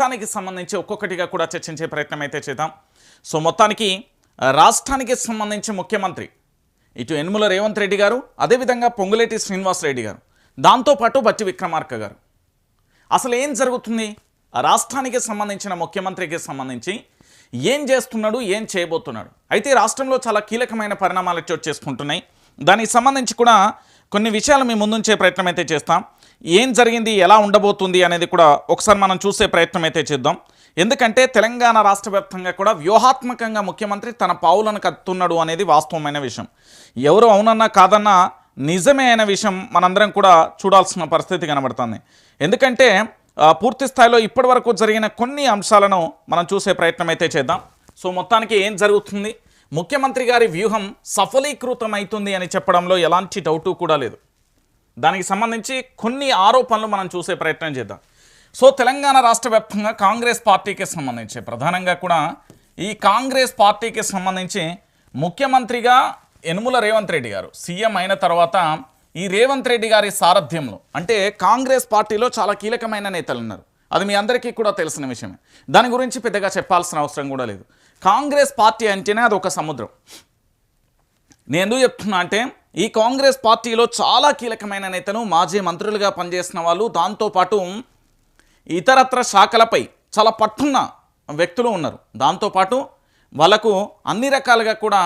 రాష్ట్రానికి సంబంధించి ఒక్కొక్కటిగా కూడా చర్చించే ప్రయత్నం అయితే చేద్దాం. సో మొత్తానికి రాష్ట్రానికి సంబంధించి ముఖ్యమంత్రి ఇటు యనమల రేవంత్ రెడ్డి గారు, అదేవిధంగా పొంగులేటి శ్రీనివాస్ రెడ్డి గారు, దాంతోపాటు బట్టి విక్రమార్క గారు. అసలు ఏం జరుగుతుంది? రాష్ట్రానికి సంబంధించిన ముఖ్యమంత్రికి సంబంధించి ఏం చేస్తున్నాడు, ఏం చేయబోతున్నాడు? అయితే రాష్ట్రంలో చాలా కీలకమైన పరిణామాలు చోటు చేసుకుంటున్నాయి. దానికి సంబంధించి కూడా కొన్ని విషయాలు మీ ముందుంచే ప్రయత్నం అయితే చేస్తాం. ఏం జరిగింది, ఎలా ఉండబోతుంది అనేది కూడా ఒకసారి మనం చూసే ప్రయత్నం అయితే చేద్దాం. ఎందుకంటే తెలంగాణ రాష్ట్ర వ్యాప్తంగా కూడా వ్యూహాత్మకంగా ముఖ్యమంత్రి తన పావులను కత్తున్నాడు అనేది వాస్తవమైన విషయం. ఎవరు అవునన్నా కాదన్నా నిజమే అయిన విషయం మనందరం కూడా చూడాల్సిన పరిస్థితి కనబడుతుంది. ఎందుకంటే పూర్తి స్థాయిలో ఇప్పటి వరకు జరిగిన కొన్ని అంశాలను మనం చూసే ప్రయత్నం అయితే చేద్దాం. సో మొత్తానికి ఏం జరుగుతుంది, ముఖ్యమంత్రి గారి వ్యూహం సఫలీకృతం అవుతుంది అని చెప్పడంలో ఎలాంటి డౌటు కూడా లేదు. దానికి సంబంధించి కొన్ని ఆరోపణలు మనం చూసే ప్రయత్నం చేద్దాం. సో తెలంగాణ రాష్ట్ర వ్యాప్తంగా కాంగ్రెస్ పార్టీకి సంబంధించి ప్రధానంగా కూడా ఈ కాంగ్రెస్ పార్టీకి సంబంధించి ముఖ్యమంత్రిగా యనమల రేవంత్ రెడ్డి గారు సీఎం అయిన తర్వాత ఈ రేవంత్ రెడ్డి గారి సారథ్యంలో, అంటే కాంగ్రెస్ పార్టీలో చాలా కీలకమైన నేతలు ఉన్నారు. అది మీ అందరికీ కూడా తెలిసిన విషయమే. దాని గురించి పెద్దగా చెప్పాల్సిన అవసరం కూడా లేదు. కాంగ్రెస్ పార్టీ అంటేనే అది ఒక సముద్రం. నేను ఎందుకు చెప్తున్నా అంటే ఈ కాంగ్రెస్ పార్టీలో చాలా కీలకమైన నేతలు, మాజీ మంత్రులుగా పనిచేసిన వాళ్ళు, దాంతోపాటు ఇతరత్ర శాఖలపై చాలా పట్టున్న వ్యక్తులు ఉన్నారు. దాంతోపాటు వాళ్ళకు అన్ని రకాలుగా కూడా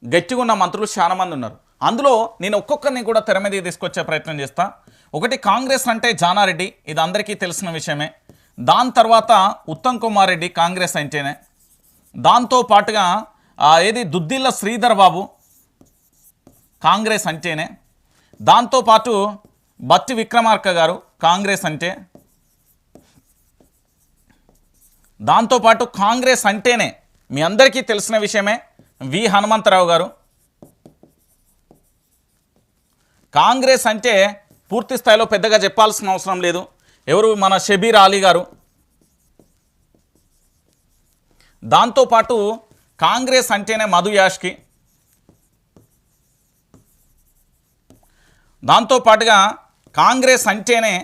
గట్టిగా ఉన్న మంత్రులు చాలా మంది ఉన్నారు. అందులో నేను ఒక్కొక్కరిని కూడా తెర మీద తీసుకొచ్చే ప్రయత్నం చేస్తా. ఒకటి, కాంగ్రెస్ అంటే జానారెడ్డి, ఇది అందరికీ తెలిసిన విషయమే. దాని తర్వాత ఉత్తమ్ కుమార్ రెడ్డి కాంగ్రెస్ అంటేనే. దాంతో పాటుగా దుద్దిల్ల శ్రీధర్ బాబు కాంగ్రెస్ అంటేనే. దాంతోపాటు బట్టి విక్రమార్క గారు కాంగ్రెస్ అంటే. దాంతోపాటు కాంగ్రెస్ అంటేనే మీ అందరికీ తెలిసిన విషయమే వి హనుమంతరావు గారు కాంగ్రెస్ అంటే పూర్తి స్థాయిలో పెద్దగా చెప్పాల్సిన అవసరం లేదు. ఎవరు, మన షబీర్ అలీ గారు. దాంతోపాటు కాంగ్రెస్ అంటేనే మధు యాష్కి. దాంతోపాటుగా కాంగ్రెస్ అంటేనే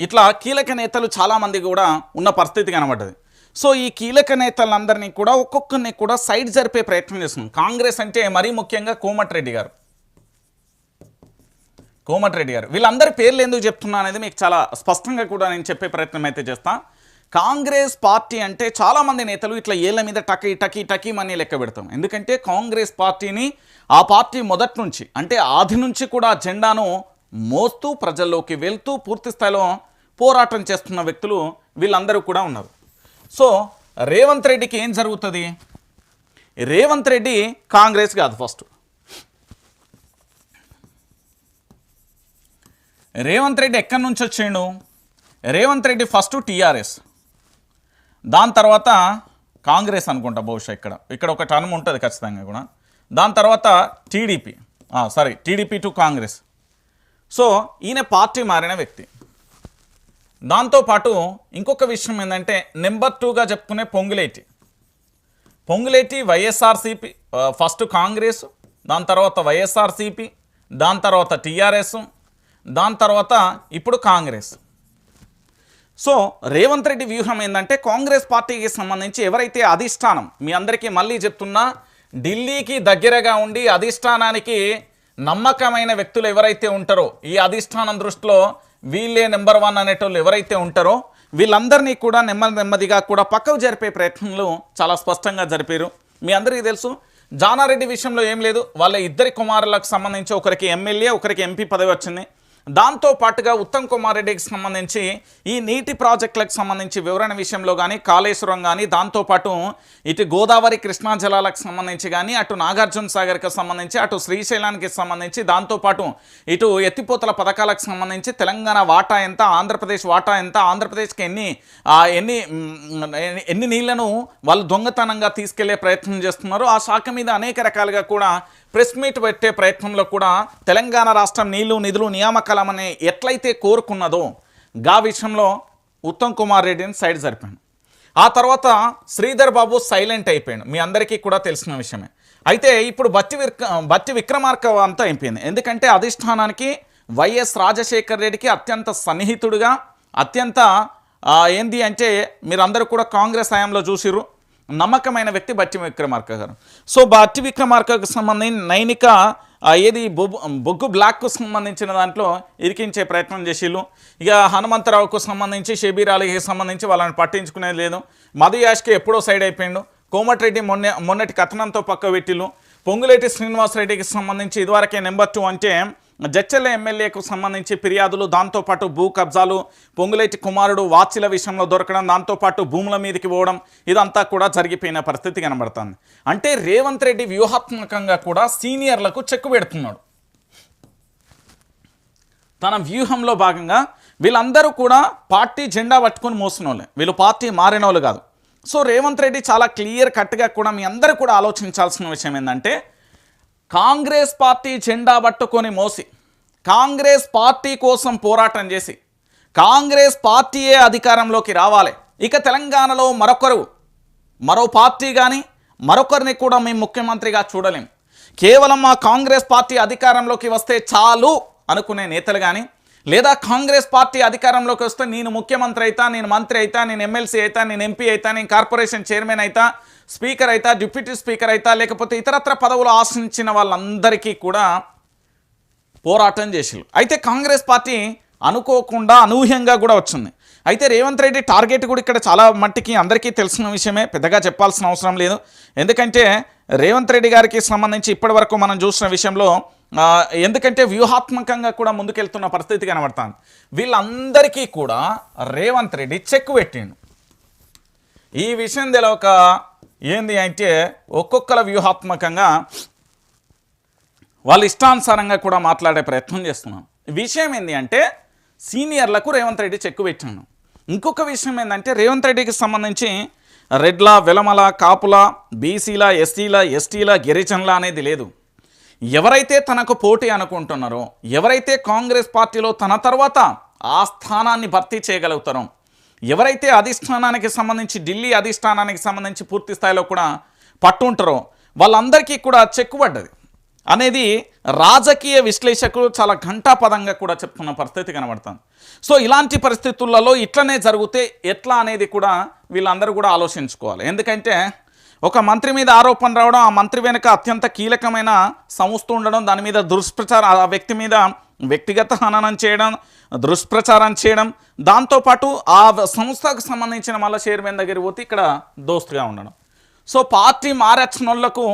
ఇట్లా కీలక నేతలు చాలామంది కూడా ఉన్న పరిస్థితి కనబడ్డది. సో ఈ కీలక నేతలందరినీ కూడా ఒక్కొక్కరిని కూడా సైడ్ జరిపే ప్రయత్నం చేస్తున్నాం. కాంగ్రెస్ అంటే మరీ ముఖ్యంగా కోమటిరెడ్డి గారు, వీళ్ళందరి పేర్లు ఎందుకు చెప్తున్నా అనేది మీకు చాలా స్పష్టంగా కూడా నేను చెప్పే ప్రయత్నం అయితే చేస్తాను. కాంగ్రెస్ పార్టీ అంటే చాలామంది నేతలు ఇట్లా ఏళ్ళ మీద టకీ మనీ లెక్క పెడతాం. ఎందుకంటే కాంగ్రెస్ పార్టీని ఆ పార్టీ మొదటి నుంచి, అంటే ఆది నుంచి కూడా జెండాను మోస్తూ ప్రజల్లోకి వెళ్తూ పూర్తి స్థాయిలో పోరాటం చేస్తున్న వ్యక్తులు వీళ్ళందరూ కూడా ఉన్నారు. సో రేవంత్ రెడ్డికి ఏం జరుగుతుంది? రేవంత్ రెడ్డి కాంగ్రెస్ కాదు. ఫస్ట్ రేవంత్ రెడ్డి ఎక్కడి నుంచి వచ్చిండు? రేవంత్ రెడ్డి ఫస్ట్ టీఆర్ఎస్, దాని తర్వాత కాంగ్రెస్ అనుకుంటా బహుశా. ఇక్కడ ఒక టర్మ్ ఉంటుంది ఖచ్చితంగా కూడా. దాని తర్వాత టీడీపీ టు కాంగ్రెస్. సో ఈయన పార్టీ మారిన వ్యక్తి. దాంతోపాటు ఇంకొక విషయం ఏంటంటే నెంబర్ 2గా చెప్పుకునే పొంగులేటి వైఎస్ఆర్సీపీ, ఫస్ట్ కాంగ్రెస్, దాని తర్వాత వైఎస్ఆర్సీపీ, దాని తర్వాత టీఆర్ఎస్, దాని తర్వాత ఇప్పుడు కాంగ్రెస్. సో రేవంత్ రెడ్డి వ్యూహం ఏంటంటే కాంగ్రెస్ పార్టీకి సంబంధించి ఎవరైతే అధిష్టానం, మీ అందరికీ మళ్ళీ చెప్తున్నా, ఢిల్లీకి దగ్గరగా ఉండి అధిష్టానానికి నమ్మకమైన వ్యక్తులు ఎవరైతే ఉంటారో, ఈ అధిష్టానం దృష్టిలో వీళ్ళే నెంబర్ 1 అనేటోళ్ళు ఎవరైతే ఉంటారో వీళ్ళందరినీ కూడా నెమ్మదిగా కూడా పక్కకు జరిపే ప్రయత్నాలు చాలా స్పష్టంగా జరిపారు. మీ అందరికీ తెలుసు జానారెడ్డి విషయంలో ఏం లేదు, వాళ్ళ ఇద్దరి కుమారులకు సంబంధించి ఒకరికి ఎమ్మెల్యే, ఒకరికి ఎంపీ పదవి వచ్చింది. దాంతో పాటుగా ఉత్తమ్ కుమార్ రెడ్డికి సంబంధించి ఈ నీటి ప్రాజెక్టులకు సంబంధించి వివరణ విషయంలో కానీ, కాళేశ్వరం కానీ, దాంతోపాటు ఇటు గోదావరి కృష్ణా జలాలకు సంబంధించి కానీ, అటు నాగార్జున సాగర్కి సంబంధించి, అటు శ్రీశైలానికి సంబంధించి, దాంతోపాటు ఇటు ఎత్తిపోతల పథకాలకు సంబంధించి తెలంగాణ వాటా ఎంత, ఆంధ్రప్రదేశ్ వాటా ఎంత, ఆంధ్రప్రదేశ్కి ఎన్ని నీళ్లను వాళ్ళు దొంగతనంగా తీసుకెళ్లే ప్రయత్నం చేస్తున్నారు, ఆ శాఖ మీద అనేక రకాలుగా కూడా ప్రెస్ మీట్ పెట్టే ప్రయత్నంలో కూడా తెలంగాణ రాష్ట్రం నీళ్లు నిధులు నియామకాలం అనే ఎట్లయితే కోరుకున్నదో గా విషయంలో ఉత్తమ్ కుమార్ రెడ్డిని సైడ్ జరిపాను. ఆ తర్వాత శ్రీధర్ బాబు సైలెంట్ అయిపోయాడు, మీ అందరికీ కూడా తెలిసిన విషయమే. అయితే ఇప్పుడు బట్టి విక్రమార్క అంతా అయిపోయింది. ఎందుకంటే అధిష్టానానికి వైఎస్ రాజశేఖర్ రెడ్డికి అత్యంత సన్నిహితుడిగా, అత్యంత ఏంది అంటే మీరందరూ కూడా కాంగ్రెస్ హయాంలో చూసిర్రు, నమ్మకమైన వ్యక్తి బట్టి విక్రమార్క గారు. సో బట్టి విక్రమార్కకు సంబంధించి నైనిక ఏది బొగ్గు బ్లాక్కు సంబంధించిన దాంట్లో ఇరికించే ప్రయత్నం చేసిళ్ళు. ఇక హనుమంతరావుకు సంబంధించి షబీర్ అలీకి సంబంధించి వాళ్ళని పట్టించుకునేది లేదు. మధు యాష్కి ఎప్పుడో సైడ్ అయిపోయిండు. కోమటిరెడ్డి మొన్నటి కథనంతో పక్క పెట్టిళ్ళు. పొంగులేటి శ్రీనివాసరెడ్డికి సంబంధించి ఇదివరకే నెంబర్ 2 అంటే జడ్చర్ల ఎమ్మెల్యేకు సంబంధించి ఫిర్యాదులు, దాంతోపాటు భూ కబ్జాలు, పొంగులేటి కుమారుడు వాచిల విషయంలో దొరకడం, దాంతోపాటు భూముల మీదకి పోవడం, ఇదంతా కూడా జరిగిపోయిన పరిస్థితి కనబడుతుంది. అంటే రేవంత్ రెడ్డి వ్యూహాత్మకంగా కూడా సీనియర్లకు చెక్కు పెడుతున్నాడు. తన వ్యూహంలో భాగంగా వీళ్ళందరూ కూడా పార్టీ జెండా పట్టుకొని మోసిన వాళ్ళే, వీళ్ళు పార్టీ మారిన వాళ్ళు కాదు. సో రేవంత్ రెడ్డి చాలా క్లియర్ కట్గా కూడా మీ అందరూ కూడా ఆలోచించాల్సిన విషయం ఏంటంటే, కాంగ్రెస్ పార్టీ జెండా పట్టుకొని మోసి, కాంగ్రెస్ పార్టీ కోసం పోరాటం చేసి, కాంగ్రెస్ పార్టీయే అధికారంలోకి రావాలి. ఇక తెలంగాణలో మరో పార్టీ కానీ మరొకరిని కూడా మేము ముఖ్యమంత్రిగా చూడలేం. కేవలం మా కాంగ్రెస్ పార్టీ అధికారంలోకి వస్తే చాలు అనుకునే నేతలు కానీ, లేదా కాంగ్రెస్ పార్టీ అధికారంలోకి వస్తే నేను ముఖ్యమంత్రి అవుతా, నేను మంత్రి అవుతా, నేను ఎమ్మెల్సీ అవుతా, నేను ఎంపీ అవుతా, నేను కార్పొరేషన్ చైర్మన్ అవుతా, స్పీకర్ అవుతా, డిప్యూటీ స్పీకర్ అవుతా, లేకపోతే ఇతరత్ర పదవులు ఆశించిన వాళ్ళందరికీ కూడా పోరాటం చేసిళ్ళు. అయితే కాంగ్రెస్ పార్టీ అనుకోకుండా అనూహ్యంగా కూడా వచ్చింది. అయితే రేవంత్ రెడ్డి టార్గెట్ కూడా ఇక్కడ చాలా మట్టికి అందరికీ తెలిసిన విషయమే, పెద్దగా చెప్పాల్సిన అవసరం లేదు. ఎందుకంటే రేవంత్ రెడ్డి గారికి సంబంధించి ఇప్పటి వరకు మనం చూసిన విషయంలో ఎందుకంటే వ్యూహాత్మకంగా కూడా ముందుకెళ్తున్న పరిస్థితి కనబడుతుంది. వీళ్ళందరికీ కూడా రేవంత్ రెడ్డి చెక్ పెట్టిండు. ఈ విషయం తెలియక ఏంది అంటే ఒక్కొక్కరు వ్యూహాత్మకంగా వాళ్ళు ఇష్టానుసారంగా కూడా మాట్లాడే ప్రయత్నం చేస్తున్నాం. విషయం ఏంటి అంటే సీనియర్లకు రేవంత్ రెడ్డి చెక్కు పెట్టాను. ఇంకొక విషయం ఏంటంటే రేవంత్ రెడ్డికి సంబంధించి రెడ్ల, వెలమల, కాపుల, బీసీల, ఎస్సీల, ఎస్టీల, గిరిజనుల అనేది లేదు. ఎవరైతే తనకు పోటీ అనుకుంటున్నారో, ఎవరైతే కాంగ్రెస్ పార్టీలో తన తర్వాత ఆ స్థానాన్ని భర్తీ చేయగలుగుతారో, ఎవరైతే అధిష్టానానికి సంబంధించి ఢిల్లీ అధిష్టానానికి సంబంధించి పూర్తి స్థాయిలో కూడా పట్టుంటారో వాళ్ళందరికీ కూడా చెక్కుబడ్డది అనేది రాజకీయ విశ్లేషకులు చాలా ఘంటాపదంగా కూడా చెప్తున్న పరిస్థితి కనబడుతుంది. సో ఇలాంటి పరిస్థితులలో ఇట్లనే జరిగితే ఎట్లా అనేది కూడా వీళ్ళందరూ కూడా ఆలోచించుకోవాలి. ఎందుకంటే ఒక మంత్రి మీద ఆరోపణ రావడం, ఆ మంత్రి వెనుక అత్యంత కీలకమైన సంస్థ ఉండడం, దాని మీద దుష్ప్రచారం, ఆ వ్యక్తి మీద వ్యక్తిగత హననం చేయడం, దుష్ప్రచారం చేయడం, దాంతోపాటు ఆ సంస్థకు సంబంధించిన మళ్ళీ చైర్మన్ దగ్గర పోతే ఇక్కడ దోస్తుగా ఉండడం. సో పార్టీ మారచ్చిన వాళ్ళకు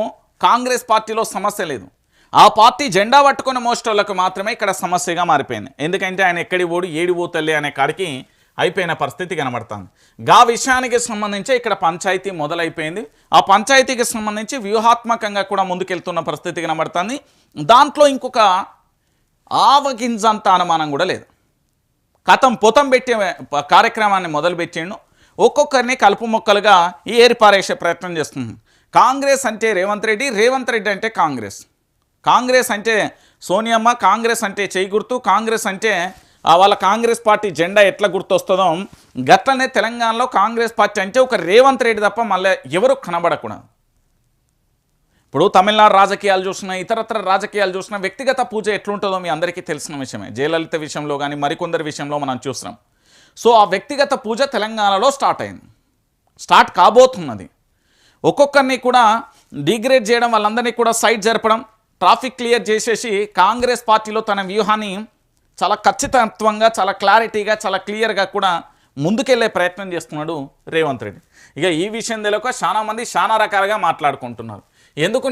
కాంగ్రెస్ పార్టీలో సమస్య లేదు, ఆ పార్టీ జెండా పట్టుకుని మోస్టోళ్లకు మాత్రమే ఇక్కడ సమస్యగా మారిపోయింది. ఎందుకంటే ఆయన ఎక్కడి ఓడి ఏడి పోతలే అనే కాడికి అయిపోయిన పరిస్థితి కనబడుతుంది. గా విషయానికి సంబంధించి ఇక్కడ పంచాయతీ మొదలైపోయింది. ఆ పంచాయతీకి సంబంధించి వ్యూహాత్మకంగా కూడా ముందుకెళ్తున్న పరిస్థితి కనబడుతుంది. దాంట్లో ఇంకొక ఆవగింజంత అనుమానం కూడా లేదు. పొతం పెట్టే కార్యక్రమాన్ని మొదలుపెట్టిండు. ఒక్కొక్కరిని కలుపు మొక్కలుగా ఏరిపారేసే ప్రయత్నం చేస్తుంది. కాంగ్రెస్ అంటే రేవంత్ రెడ్డి, రేవంత్ రెడ్డి అంటే కాంగ్రెస్, కాంగ్రెస్ అంటే సోనియమ్మ, కాంగ్రెస్ అంటే చేయి గుర్తు, కాంగ్రెస్ అంటే వాళ్ళ కాంగ్రెస్ పార్టీ జెండా ఎట్లా గుర్తొస్తుందో గట్లనే తెలంగాణలో కాంగ్రెస్ పార్టీ అంటే ఒక రేవంత్ రెడ్డి తప్ప మళ్ళీ ఎవరు కనబడకూడదు. ఇప్పుడు తమిళనాడు రాజకీయాలు చూసినా, ఇతరత్ర రాజకీయాలు చూసినా వ్యక్తిగత పూజ ఎట్లుంటుందో మీ అందరికీ తెలిసిన విషయమే. జయలలిత విషయంలో కానీ మరికొందరి విషయంలో మనం చూస్తున్నాం. సో ఆ వ్యక్తిగత పూజ తెలంగాణలో స్టార్ట్ కాబోతున్నది. ఒక్కొక్కరిని కూడా డిగ్రేడ్ చేయడం, వాళ్ళందరినీ కూడా సైడ్ జరపడం, ట్రాఫిక్ క్లియర్ చేసేసి కాంగ్రెస్ పార్టీలో తన వ్యూహాన్ని చాలా ఖచ్చితత్వంగా, చాలా క్లారిటీగా, చాలా క్లియర్గా కూడా ముందుకెళ్లే ప్రయత్నం చేస్తున్నాడు రేవంత్ రెడ్డి. ఇక ఈ విషయం తెలియక చాలా మంది చాలా రకాలుగా మాట్లాడుకుంటున్నారు. ఎందుకు